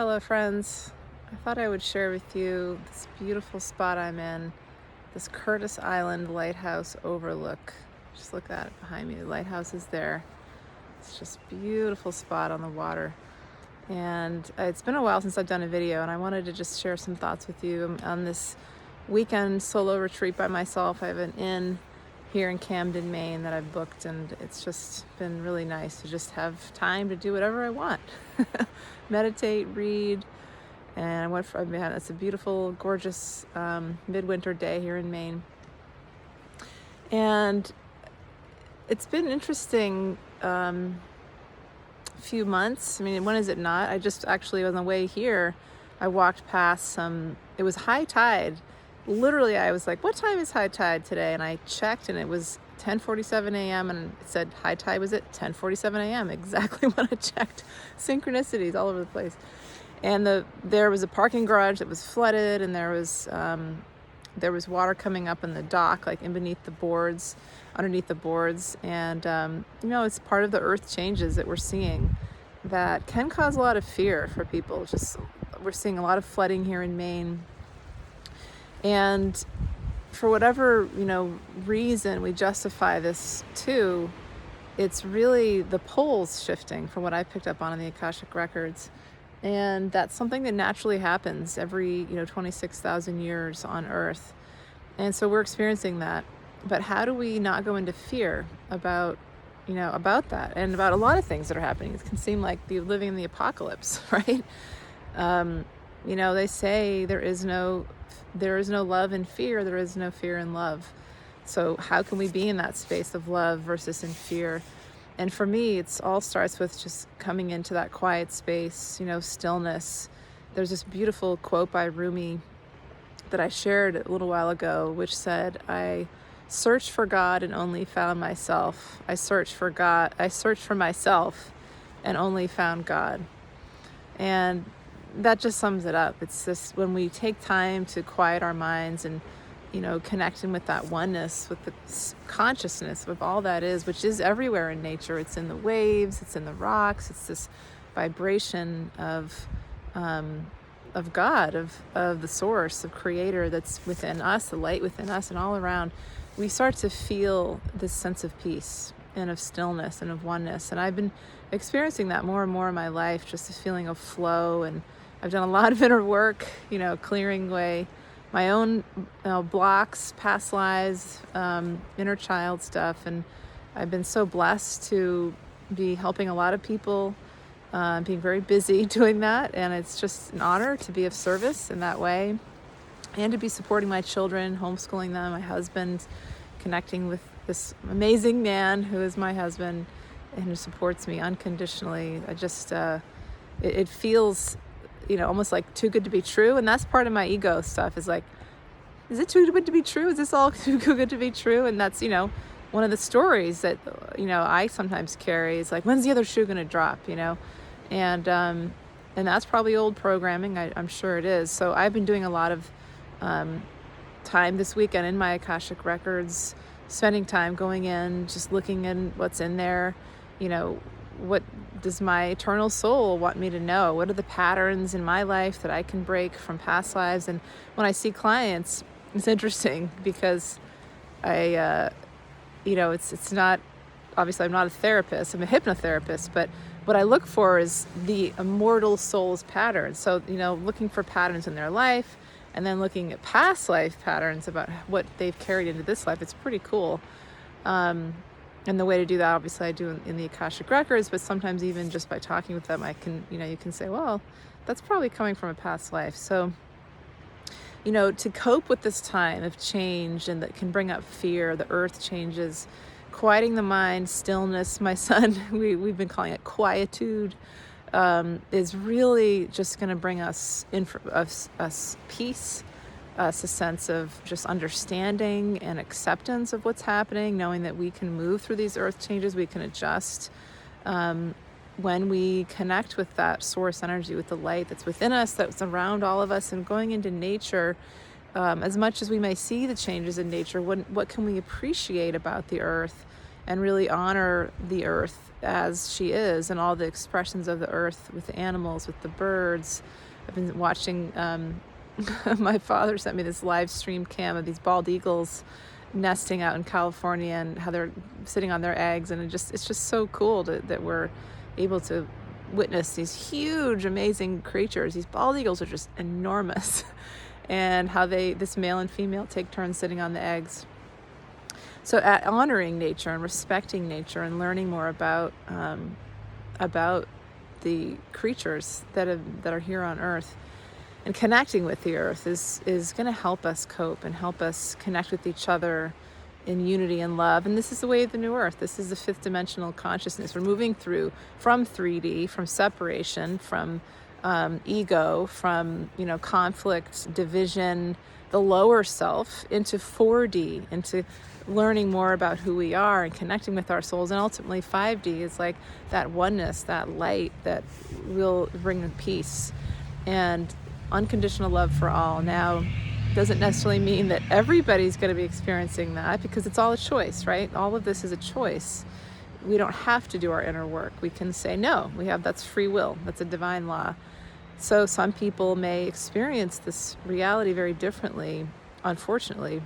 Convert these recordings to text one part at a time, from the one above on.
Hello friends, I thought I would share with you this beautiful spot I'm in, this Curtis Island lighthouse overlook. Just look at it behind me, the lighthouse is there. It's just a beautiful spot on the water. And it's been a while since I've done a video, and I wanted to just share some thoughts with you. I'm on this weekend solo retreat by myself. I have an inn here in Camden, Maine that I've booked, and it's just been really nice to just have time to do whatever I want. Meditate, read, and it's a beautiful, gorgeous midwinter day here in Maine. And it's been interesting few months. I mean, when is it not? I just actually on the way here, I walked past it was high tide. Literally, I was like, what time is high tide today? And I checked, and it was 10:47 a.m. and it said high tide was at 10:47 a.m. exactly when I checked. Synchronicities all over the place. And there was a parking garage that was flooded, and there was water coming up in the dock, like underneath the boards. And it's part of the earth changes that we're seeing that can cause a lot of fear for people. We're seeing a lot of flooding here in Maine. And for whatever, reason we justify this too, it's really the poles shifting from what I picked up on in the Akashic Records. And that's something that naturally happens every, 26,000 years on Earth. And so we're experiencing that. But how do we not go into fear about that and about a lot of things that are happening? It can seem like you're living in the apocalypse, right? They say there is no love in fear, there is no fear in love. So how can we be in that space of love versus in fear? And for me, it all starts with just coming into that quiet space, stillness. There's this beautiful quote by Rumi that I shared a little while ago, which said, I searched for God and only found myself. I searched for myself and only found God. And that just sums it up. It's just when we take time to quiet our minds and, connecting with that oneness, with the consciousness of all that is, which is everywhere in nature. It's in the waves, it's in the rocks, it's this vibration of God, of the source, of creator that's within us, the light within us and all around. We start to feel this sense of peace and of stillness and of oneness. And I've been experiencing that more and more in my life, just a feeling of flow. And I've done a lot of inner work, clearing away my own blocks, past lives, inner child stuff. And I've been so blessed to be helping a lot of people, being very busy doing that. And it's just an honor to be of service in that way and to be supporting my children, homeschooling them, my husband, connecting with this amazing man who is my husband and who supports me unconditionally. I just, it feels, almost like too good to be true. And that's part of my ego stuff is like, is it too good to be true? Is this all too good to be true? And that's, one of the stories that, I sometimes carry is like, when's the other shoe going to drop, And that's probably old programming. I'm sure it is. So I've been doing a lot of time this weekend in my Akashic Records, spending time going in, just looking in what's in there. What does my eternal soul want me to know? What are the patterns in my life that I can break from past lives? And when I see clients, it's interesting because it's not, obviously I'm not a therapist, I'm a hypnotherapist, but what I look for is the immortal soul's patterns. So, looking for patterns in their life and then looking at past life patterns about what they've carried into this life. It's pretty cool. And the way to do that, obviously I do in the Akashic Records, but sometimes even just by talking with them, I can, you can say, well, that's probably coming from a past life. So, to cope with this time of change and that can bring up fear, the earth changes, quieting the mind, stillness, my son, we've been calling it quietude, is really just going to bring us peace, a sense of just understanding and acceptance of what's happening, knowing that we can move through these earth changes, we can adjust when we connect with that source energy, with the light that's within us, that's around all of us, and going into nature. As much as we may see the changes in nature, what can we appreciate about the earth and really honor the earth as she is and all the expressions of the earth with the animals, with the birds. I've been watching, my father sent me this live stream cam of these bald eagles nesting out in California and how they're sitting on their eggs, and it's just so cool that we're able to witness these huge, amazing creatures. These bald eagles are just enormous, and how this male and female take turns sitting on the eggs. So honoring nature and respecting nature and learning more about the creatures that are here on Earth, and connecting with the earth is going to help us cope and help us connect with each other in unity and love. And this is the way of the new earth. This is the fifth dimensional consciousness. We're moving through from 3D, from separation, from ego, from conflict, division, the lower self, into 4D, into learning more about who we are and connecting with our souls. And ultimately 5D is like that oneness, that light that will bring peace and unconditional love for all. Now, doesn't necessarily mean that everybody's going to be experiencing that, because it's all a choice, right? All of this is a choice. We don't have to do our inner work. We can say no. That's free will. That's a divine law. So some people may experience this reality very differently. Unfortunately,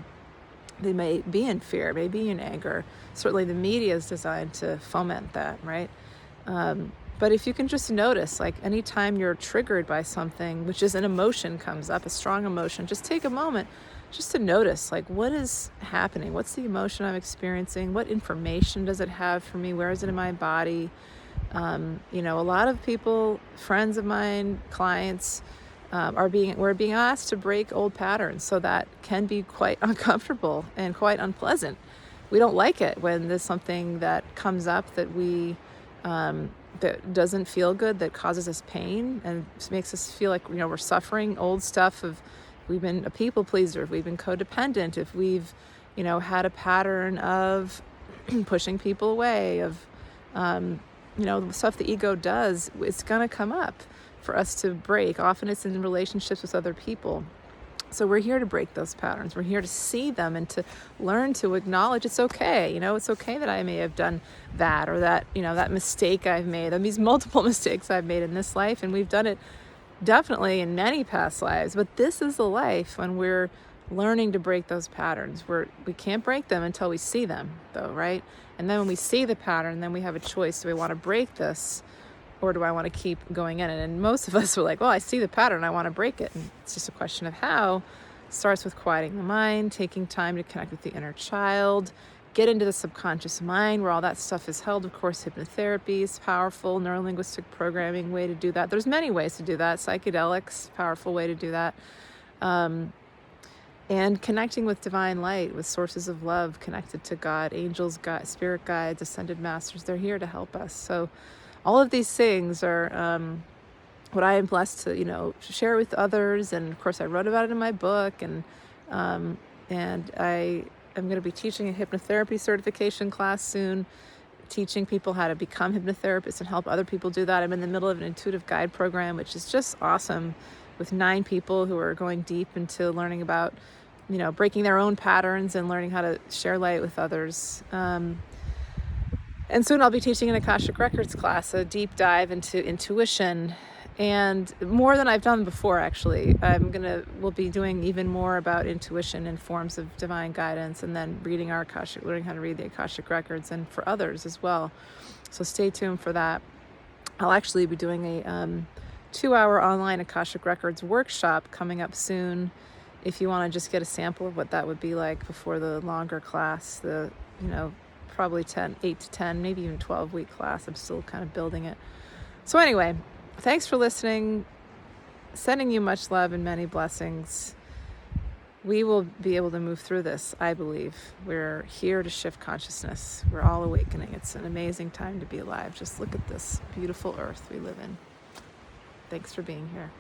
they may be in fear, may be in anger. Certainly the media is designed to foment that, right? But if you can just notice, like anytime you're triggered by something, which is an emotion comes up, a strong emotion, just take a moment just to notice, like, what is happening? What's the emotion I'm experiencing? What information does it have for me? Where is it in my body? A lot of people, friends of mine, clients, we're being asked to break old patterns. So that can be quite uncomfortable and quite unpleasant. We don't like it when there's something that comes up that that doesn't feel good, that causes us pain and makes us feel like we're suffering. Old stuff of, we've been a people pleaser, if we've been codependent, if we've had a pattern of pushing people away, of the stuff the ego does, it's gonna come up for us to break. Often it's in relationships with other people. So we're here to break those patterns. We're here to see them and to learn to acknowledge it's okay. It's okay that I may have done that, or that, that mistake I've made, and these multiple mistakes I've made in this life. And we've done it definitely in many past lives. But this is the life when we're learning to break those patterns. We can't break them until we see them, though, right? And then when we see the pattern, then we have a choice. Do we want to break this, or do I want to keep going in it? And most of us were like, well, I see the pattern, I want to break it. And it's just a question of how. It starts with quieting the mind, taking time to connect with the inner child, get into the subconscious mind where all that stuff is held. Of course, hypnotherapy is powerful, neurolinguistic programming, way to do that. There's many ways to do that. Psychedelics, powerful way to do that. And connecting with divine light, with sources of love, connected to God, angels, God, spirit guides, ascended masters. They're here to help us. So all of these things are what I am blessed to, share with others. And of course, I wrote about it in my book. And I am going to be teaching a hypnotherapy certification class soon, teaching people how to become hypnotherapists and help other people do that. I'm in the middle of an intuitive guide program, which is just awesome, with 9 people who are going deep into learning about, breaking their own patterns and learning how to share light with others. And soon I'll be teaching an Akashic Records class, a deep dive into intuition, and more than I've done before, actually. We'll be doing even more about intuition and forms of divine guidance, and then learning how to read the Akashic Records, and for others as well. So stay tuned for that. I'll actually be doing a 2-hour online Akashic Records workshop coming up soon. If you want to just get a sample of what that would be like before the longer class, probably 8 to 10, maybe even 12-week class. I'm still kind of building it. So anyway, thanks for listening. Sending you much love and many blessings. We will be able to move through this, I believe. We're here to shift consciousness. We're all awakening. It's an amazing time to be alive. Just look at this beautiful earth we live in. Thanks for being here.